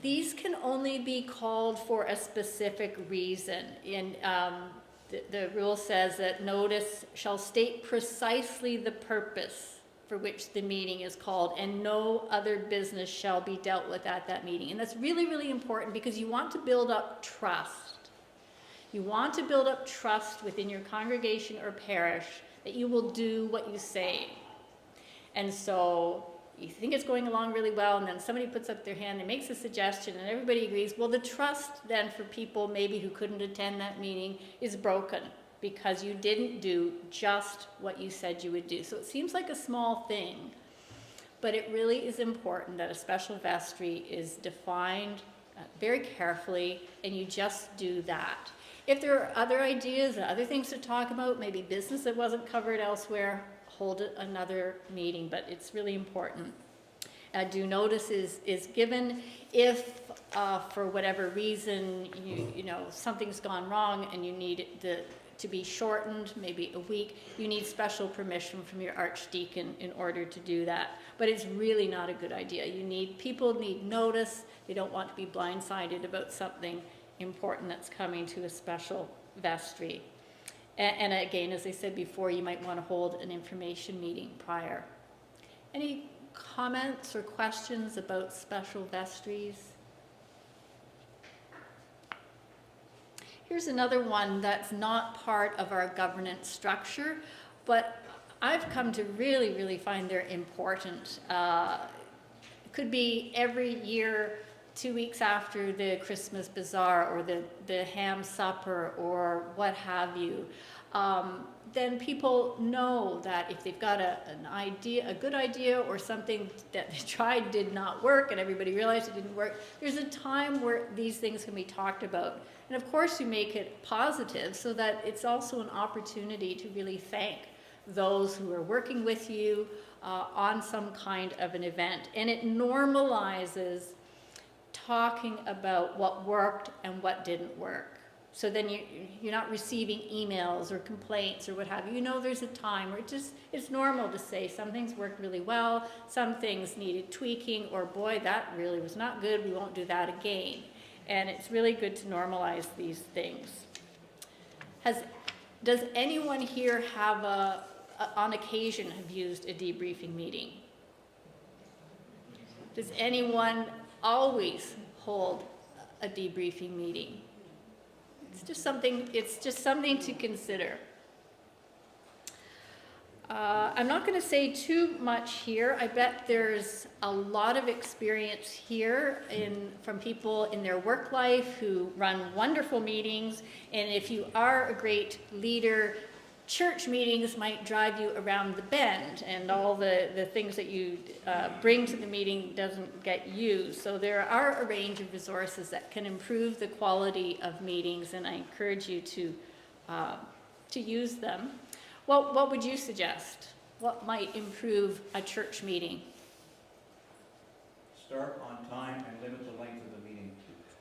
These can only be called for a specific reason. The rule says that notice shall state precisely the purpose for which the meeting is called, and no other business shall be dealt with at that meeting. And that's really, really important, because you want to build up trust. You want to build up trust within your congregation or parish that you will do what you say. And so you think it's going along really well, and then somebody puts up their hand and makes a suggestion, and everybody agrees. Well, the trust then for people maybe who couldn't attend that meeting is broken, because you didn't do just what you said you would do. So it seems like a small thing, but it really is important that a special vestry is defined very carefully, and you just do that. If there are other ideas and other things to talk about, maybe business that wasn't covered elsewhere, hold another meeting, but it's really important. Due notice is given. If for whatever reason something's gone wrong and you need it to be shortened, maybe a week, you need special permission from your archdeacon in order to do that. But it's really not a good idea. People need notice. They don't want to be blindsided about something important that's coming to a special vestry. And again, as I said before, you might want to hold an information meeting prior. Any comments or questions about special vestries? Here's another one that's not part of our governance structure, but I've come to really, really find they're important. Could be every year, 2 weeks after the Christmas bazaar or the ham supper or what have you. Then people know that if they've got an idea, a good idea, or something that they tried did not work and everybody realized it didn't work, there's a time where these things can be talked about. And of course you make it positive so that it's also an opportunity to really thank those who are working with you on some kind of an event. And it normalizes talking about what worked and what didn't work. So then you're not receiving emails or complaints or what have you. You know there's a time where it's normal to say some things worked really well, some things needed tweaking, or boy, that really was not good, we won't do that again. And it's really good to normalize these things. Does anyone here have on occasion have used a debriefing meeting? Does anyone always hold a debriefing meeting? It's just something to consider. I'm not going to say too much here. I bet there's a lot of experience here from people in their work life who run wonderful meetings. And if you are a great leader, church meetings might drive you around the bend, and all the things that you bring to the meeting doesn't get used. So there are a range of resources that can improve the quality of meetings, and I encourage you to use them. What would you suggest? What might improve a church meeting? Start on time and limit the length of the meeting.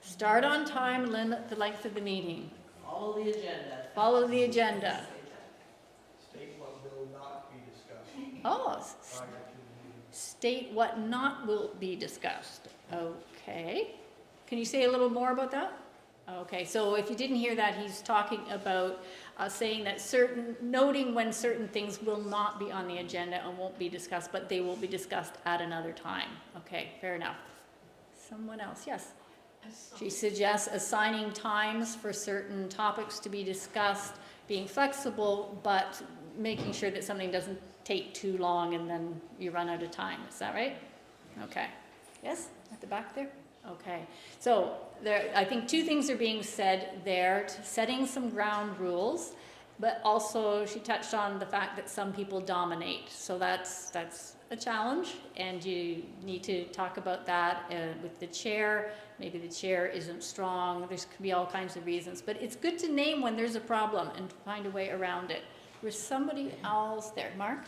Start on time, limit the length of the meeting. Follow the agenda. Follow the agenda. State what will not be discussed Oh, prior to the meeting. state what not will be discussed. Okay. Can you say a little more about that? Okay, so if you didn't hear that, he's talking about saying that noting when certain things will not be on the agenda and won't be discussed, but they will be discussed at another time. Okay, fair enough. Someone else, yes? She suggests assigning times for certain topics to be discussed, being flexible, but making sure that something doesn't take too long and then you run out of time. Is that right? Okay. Yes? At the back there? Okay. So I think two things are being said there, setting some ground rules, but also she touched on the fact that some people dominate. So that's a challenge, and you need to talk about that with the chair. Maybe the chair isn't strong. There could be all kinds of reasons, but it's good to name when there's a problem and find a way around it. There's somebody else there, Mark?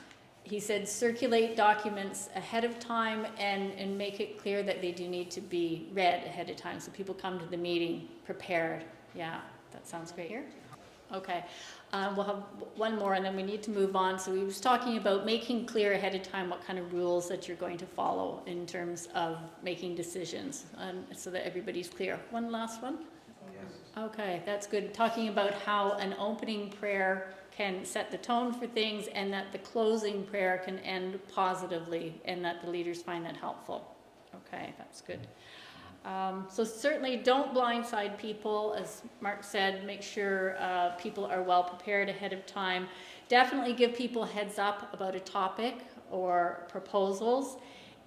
He said circulate documents ahead of time and make it clear that they do need to be read ahead of time so people come to the meeting prepared. Yeah, that sounds great here. Okay, we'll have one more and then we need to move on. So he was talking about making clear ahead of time what kind of rules that you're going to follow in terms of making decisions, so that everybody's clear. One last one? Yes. Okay, that's good. Talking about how an opening prayer can set the tone for things and that the closing prayer can end positively and that the leaders find that helpful. Okay, that's good. So certainly don't blindside people. As Mark said, make sure people are well prepared ahead of time. Definitely give people heads up about a topic or proposals.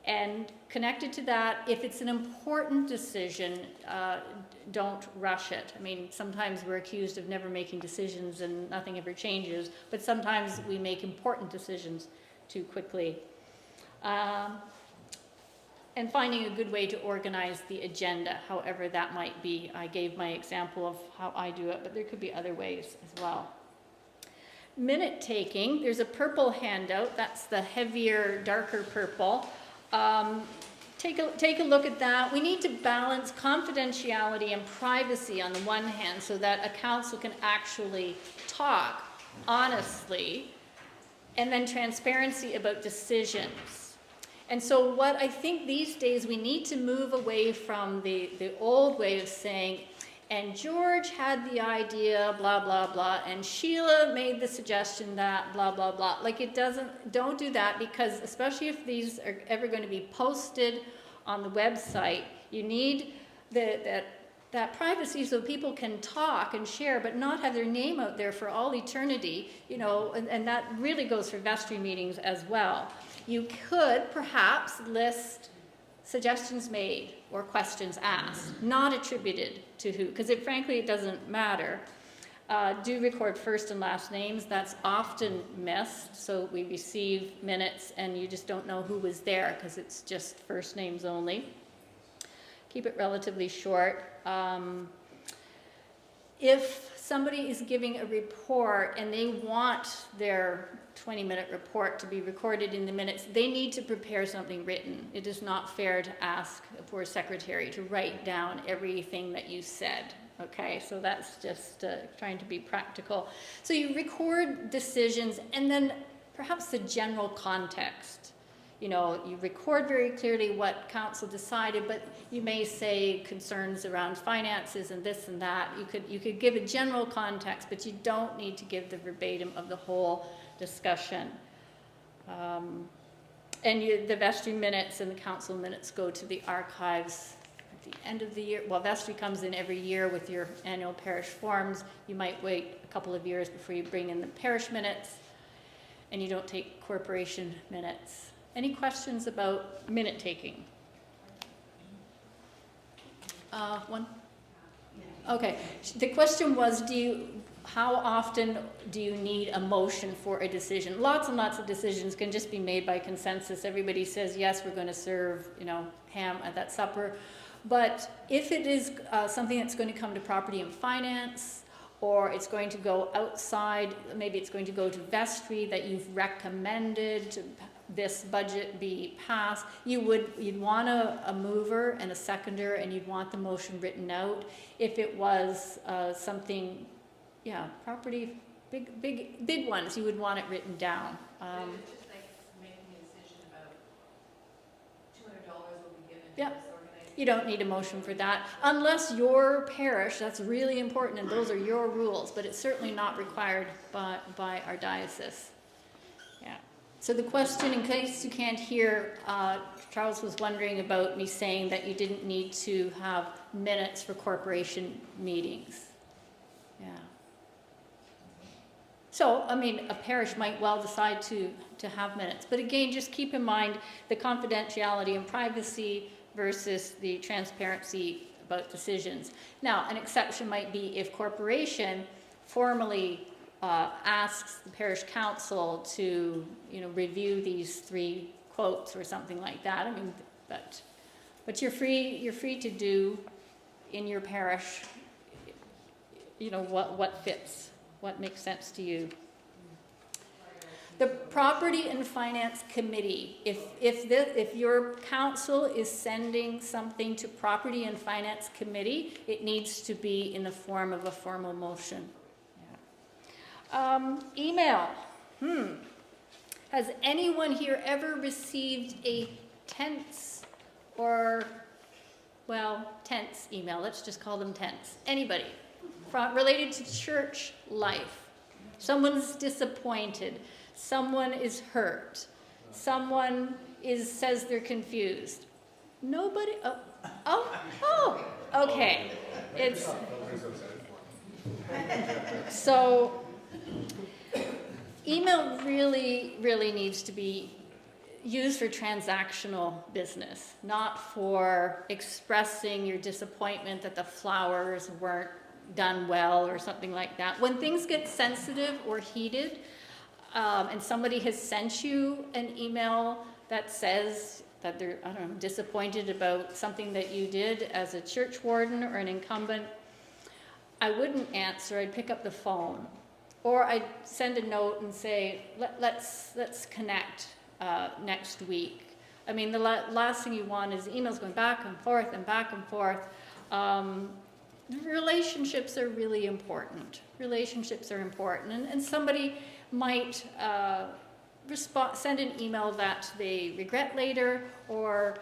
And connected to that, if it's an important decision, don't rush it. I mean, sometimes we're accused of never making decisions and nothing ever changes, but sometimes we make important decisions too quickly. And finding a good way to organize the agenda, however that might be. I gave my example of how I do it, but there could be other ways as well. Minute taking, there's a purple handout. That's the heavier, darker purple. Take a look at that. We need to balance confidentiality and privacy on the one hand so that a council can actually talk honestly, and then transparency about decisions. And so what I think these days we need to move away from the old way of saying, and George had the idea, blah, blah, blah, and Sheila made the suggestion that, blah, blah, blah. Like don't do that, because especially if these are ever going to be posted on the website, you need that privacy so people can talk and share, but not have their name out there for all eternity, you know, and that really goes for vestry meetings as well. You could perhaps list suggestions made or questions asked, not attributed to who, because frankly it doesn't matter. Do record first and last names. That's often missed, so we receive minutes and you just don't know who was there because it's just first names only. Keep it relatively short. If somebody is giving a report and they want their 20-minute report to be recorded in the minutes, they need to prepare something written. It is not fair to ask for a secretary to write down everything that you said. Okay, so that's just trying to be practical. So you record decisions and then perhaps the general context. You know, you record very clearly what council decided, but you may say concerns around finances and this and that. You could give a general context, but you don't need to give the verbatim of the whole discussion. And the vestry minutes and the council minutes go to the archives at the end of the year. Well, vestry comes in every year with your annual parish forms. You might wait a couple of years before you bring in the parish minutes, and you don't take corporation minutes. Any questions about minute taking? One? Okay. The question was, how often do you need a motion for a decision? Lots and lots of decisions can just be made by consensus. Everybody says, yes, we're going to serve, ham at that supper. But if it is something that's going to come to property and finance, or it's going to go outside, maybe it's going to go to vestry that you've recommended this budget be passed, you'd want a mover and a seconder, and you'd want the motion written out. If it was something, property, big ones, you would want it written down. But if it's just like making a decision about $200 will be given to Yeah. this organization. You don't need a motion for that, unless your parish, that's really important, and those are your rules, but it's certainly not required by our diocese. Yeah. So the question, in case you can't hear, Charles was wondering about me saying that you didn't need to have minutes for corporation meetings. Yeah. So, a parish might well decide to have minutes, but again, just keep in mind the confidentiality and privacy versus the transparency about decisions. Now, an exception might be if corporation formally asks the parish council to, review these 3 quotes or something like that. But you're free to do in your parish, what fits, what makes sense to you. The Property and Finance Committee, if your council is sending something to Property and Finance Committee, it needs to be in the form of a formal motion. Yeah. Email. Has anyone here ever received a tense email? Let's just call them tense. Anybody? Related to church life. Someone's disappointed. Someone is hurt. Someone says they're confused. Nobody? Oh, okay. So, email really, really needs to be used for transactional business, not for expressing your disappointment that the flowers weren't done well or something like that. When things get sensitive or heated, and somebody has sent you an email that says that they're, disappointed about something that you did as a church warden or an incumbent, I wouldn't answer. I'd pick up the phone, or I'd send a note and say, let's connect next week. The last thing you want is emails going back and forth and back and forth. Relationships are really important. And somebody might send an email that they regret later, or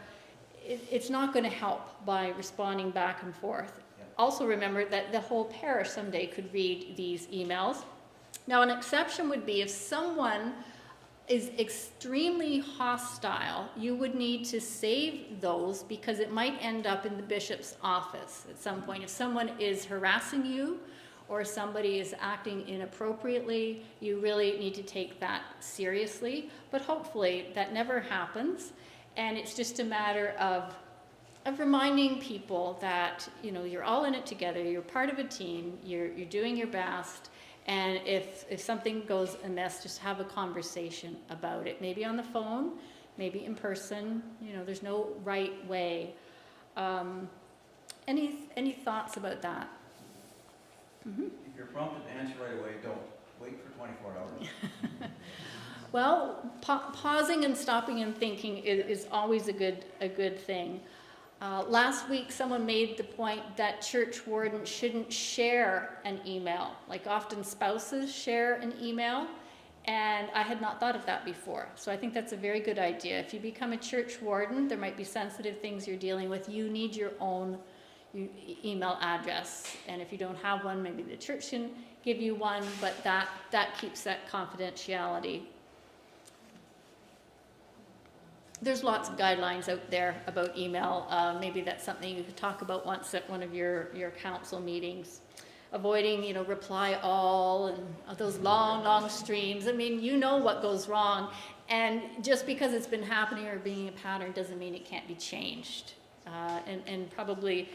it's not going to help by responding back and forth. Yeah. Also remember that the whole parish someday could read these emails. Now, an exception would be if someone is extremely hostile, you would need to save those because it might end up in the bishop's office at some point. If someone is harassing you or somebody is acting inappropriately, you really need to take that seriously. But hopefully that never happens. And it's just a matter of reminding people that, you know, you're all in it together, you're part of a team, you're doing your best, and if something goes amiss, just have a conversation about it, maybe on the phone, maybe in person, you know, there's no right way. Any thoughts about that? Mm-hmm. If you're prompted to answer right away, don't. Wait for 24 hours. Well, pausing and stopping and thinking is always a good thing. Last week, someone made the point that church wardens shouldn't share an email. Like often spouses share an email, and I had not thought of that before. So I think that's a very good idea. If you become a church warden, there might be sensitive things you're dealing with. You need your own email address, and if you don't have one, maybe the church can give you one, but that keeps that confidentiality. There's lots of guidelines out there about email. Maybe that's something you could talk about once at one of your council meetings. Avoiding, you know, reply all and those long streams. I mean, you know what goes wrong, and just because it's been happening or being a pattern doesn't mean it can't be changed. And probably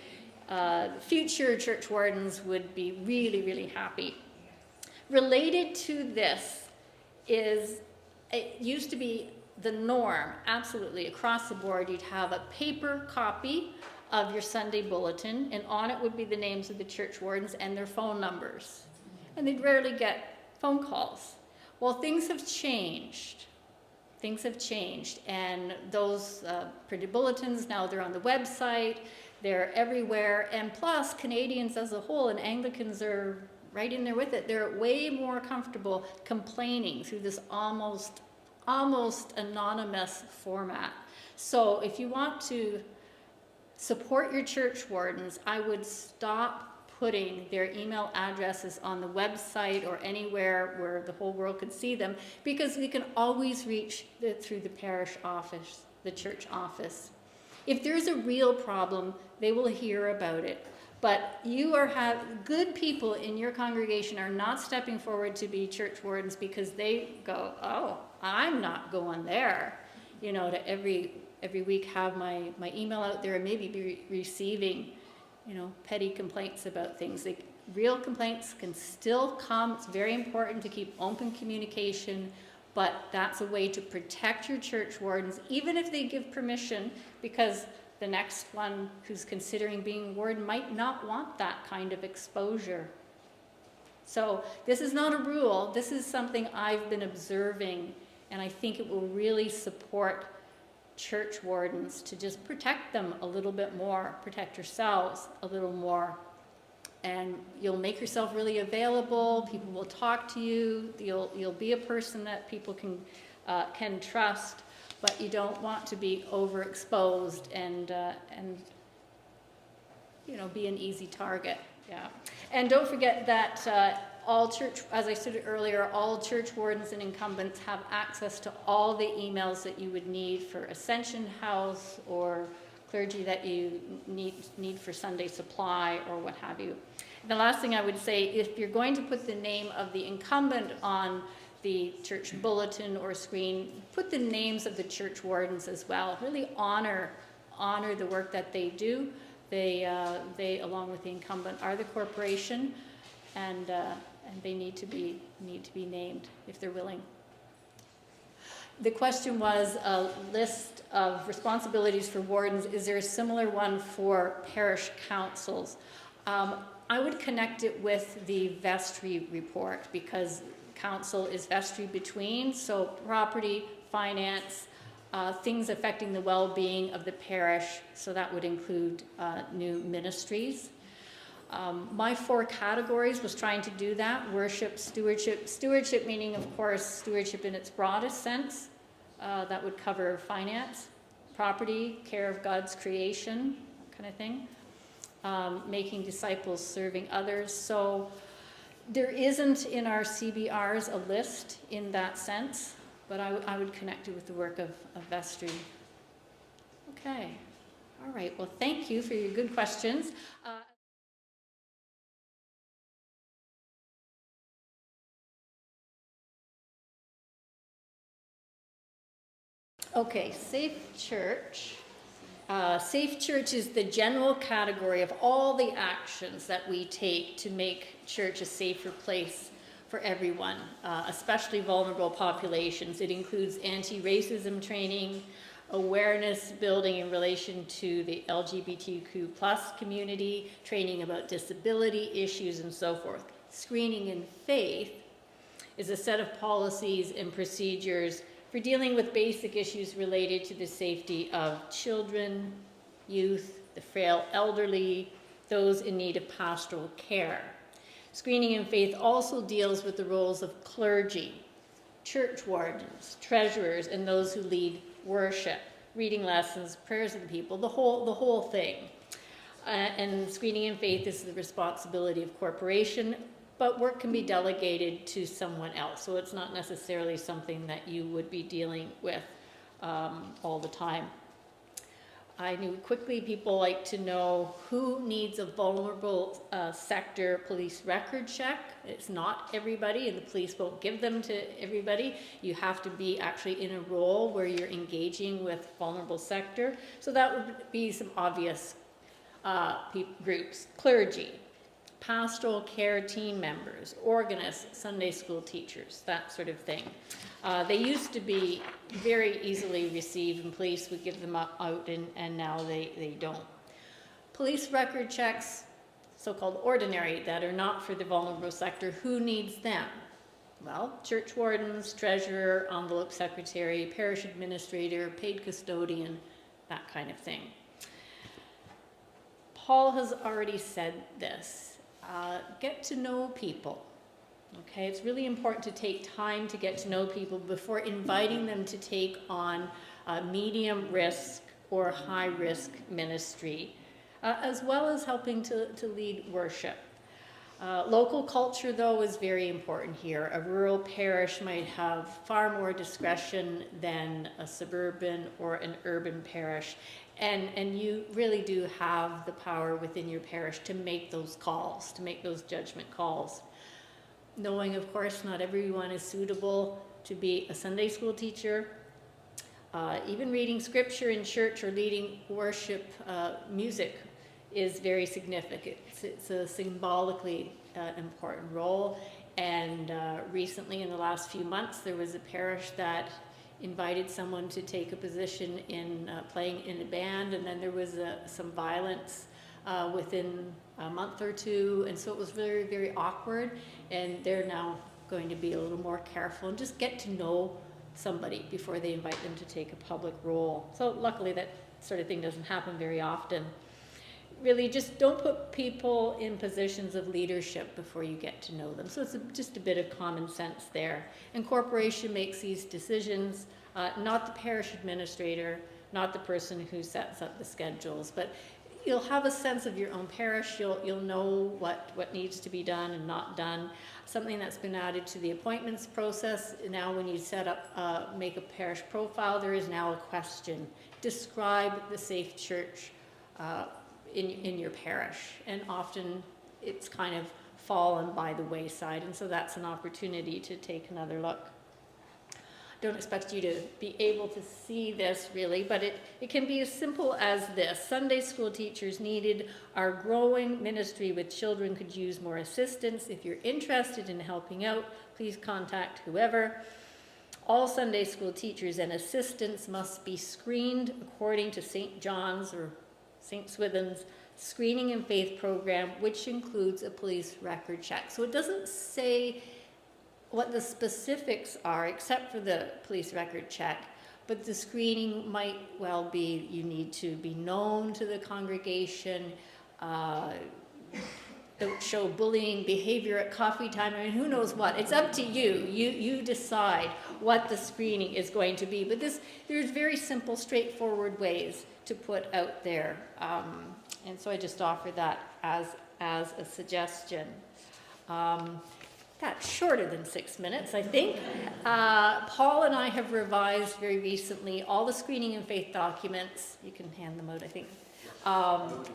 future church wardens would be really, really happy. Related to this is, it used to be the norm, absolutely, across the board, you'd have a paper copy of your Sunday bulletin, and on it would be the names of the church wardens and their phone numbers. And they'd rarely get phone calls. Well, things have changed. Things have changed, and those printed bulletins, now they're on the website, they're everywhere, and plus, Canadians as a whole, and Anglicans are right in there with it, they're way more comfortable complaining through this almost anonymous format. So if you want to support your church wardens, I would stop putting their email addresses on the website or anywhere where the whole world could see them, because we can always reach through the parish office, the church office. If there's a real problem, they will hear about it. But you have good people in your congregation are not stepping forward to be church wardens because they go, oh, I'm not going there, you know, to every week have my email out there and maybe be receiving, you know, petty complaints about things. Real complaints can still come. It's very important to keep open communication, but that's a way to protect your church wardens, even if they give permission, because the next one who's considering being warden might not want that kind of exposure. So this is not a rule. This is something I've been observing, and I think it will really support church wardens to just protect them a little bit more, protect yourselves a little more. And you'll make yourself really available. People will talk to you. You'll be a person that people can trust. But you don't want to be overexposed and you know, be an easy target. Yeah. And don't forget that all church, as I said earlier, all church wardens and incumbents have access to all the emails that you would need for Ascension House or clergy that you need for Sunday supply or what have you. And the last thing I would say, if you're going to put the name of the incumbent on the church bulletin or screen, put the names of the church wardens as well. Really honor the work that they do. They along with the incumbent are the corporation, and they need to be named if they're willing. The question was a list of responsibilities for wardens. Is there a similar one for parish councils? I would connect it with the vestry report, because council is vestry between, so property, finance, things affecting the well-being of the parish, so that would include new ministries. My 4 categories was trying to do that: worship, stewardship meaning, of course, stewardship in its broadest sense. That would cover finance, property, care of God's creation, that kind of thing. Making disciples, serving others. So there isn't in our CBRs a list in that sense, but I would connect it with the work of vestry. Okay, all right, well, thank you for your good questions. Okay, Safe Church. Safe Church is the general category of all the actions that we take to make church a safer place for everyone, especially vulnerable populations. It includes anti-racism training, awareness building in relation to the LGBTQ plus community, training about disability issues and so forth. Screening in Faith is a set of policies and procedures for dealing with basic issues related to the safety of children, youth, the frail elderly, those in need of pastoral care. Screening in Faith also deals with the roles of clergy, churchwardens, treasurers, and those who lead worship, reading lessons, prayers of the people, the whole thing. And Screening in Faith is the responsibility of corporation, but work can be delegated to someone else. So it's not necessarily something that you would be dealing with all the time. I knew quickly people like to know who needs a vulnerable sector police record check. It's not everybody, and the police won't give them to everybody. You have to be actually in a role where you're engaging with vulnerable sector. So that would be some obvious groups. Clergy, pastoral care team members, organists, Sunday school teachers, that sort of thing. They used to be very easily received, and police would give them out, and now they don't. Police record checks, so-called ordinary, that are not for the vulnerable sector, who needs them? Well, churchwardens, treasurer, envelope secretary, parish administrator, paid custodian, that kind of thing. Paul has already said this. Get to know people. Okay, it's really important to take time to get to know people before inviting them to take on medium risk or high risk ministry, as well as helping to lead worship. Local culture, though, is very important here. A rural parish might have far more discretion than a suburban or an urban parish. And you really do have the power within your parish to make those calls, to make those judgment calls. Knowing, of course, not everyone is suitable to be a Sunday school teacher. Even reading scripture in church or leading worship music is very significant. It's a symbolically important role. And recently, in the last few months, there was a parish that invited someone to take a position in playing in a band, and then there was some violence within a month or two, and so it was very, very awkward, and they're now going to be a little more careful and just get to know somebody before they invite them to take a public role. So luckily that sort of thing doesn't happen very often. Really, just don't put people in positions of leadership before you get to know them. So it's just a bit of common sense there. And corporation makes these decisions, not the parish administrator, not the person who sets up the schedules, but you'll have a sense of your own parish. You'll know what needs to be done and not done. Something that's been added to the appointments process. Now when you set up, make a parish profile, there is now a question. Describe the safe church in your parish, and often it's kind of fallen by the wayside, and so that's an opportunity to take another look. Don't expect you to be able to see this really, but it can be as simple as this. Sunday school teachers needed. Our growing ministry with children could use more assistance. If you're interested in helping out, please contact whoever. All Sunday school teachers and assistants must be screened according to St. John's or St. Swithin's Screening in Faith program, which includes a police record check. So it doesn't say what the specifics are except for the police record check, but the screening might well be you need to be known to the congregation, don't show bullying behavior at coffee time. I mean, who knows what? It's up to you. You decide what the screening is going to be. But there's very simple, straightforward ways to put out there. And so I just offer that as a suggestion. That's shorter than 6 minutes, I think. Paul and I have revised very recently all the Screening in Faith documents. You can hand them out, I think.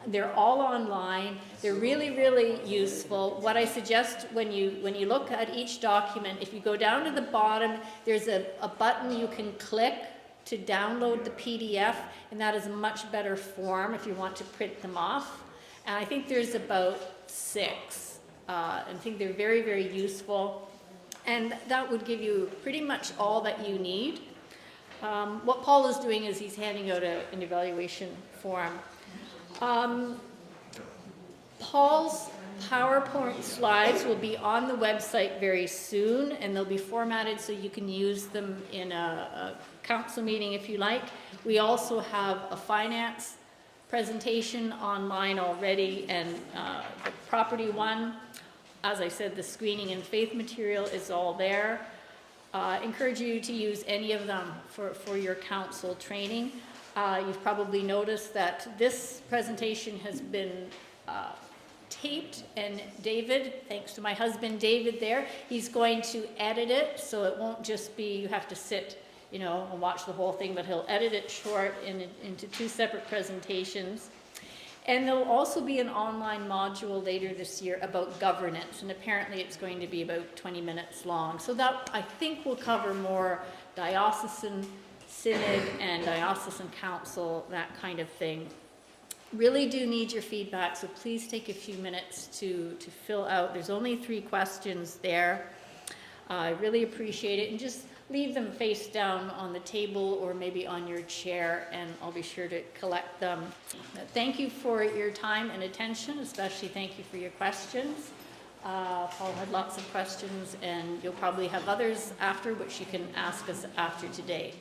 They're all online. They're really, really useful. What I suggest when you look at each document, if you go down to the bottom, there's a button you can click to download the PDF, and that is a much better form if you want to print them off. And I think there's about 6. I think they're very, very useful. And that would give you pretty much all that you need. What Paul is doing is he's handing out an evaluation form. Paul's PowerPoint slides will be on the website very soon, and they'll be formatted so you can use them in a council meeting if you like. We also have a finance presentation online already, and the property one, as I said, the screening and faith material is all there. Encourage you to use any of them for your council training. You've probably noticed that this presentation has been taped, and David, thanks to my husband David there, he's going to edit it, so it won't just be you have to sit, you know, and watch the whole thing, but he'll edit it short into 2 separate presentations. And there'll also be an online module later this year about governance, and apparently it's going to be about 20 minutes long. So that, I think, will cover more diocesan synod and diocesan council, that kind of thing. Really do need your feedback, so please take a few minutes to fill out. There's only 3 questions there. I really appreciate it, and just leave them face down on the table or maybe on your chair, and I'll be sure to collect them. Thank you for your time and attention, especially thank you for your questions. Paul had lots of questions, and you'll probably have others after, which you can ask us after today.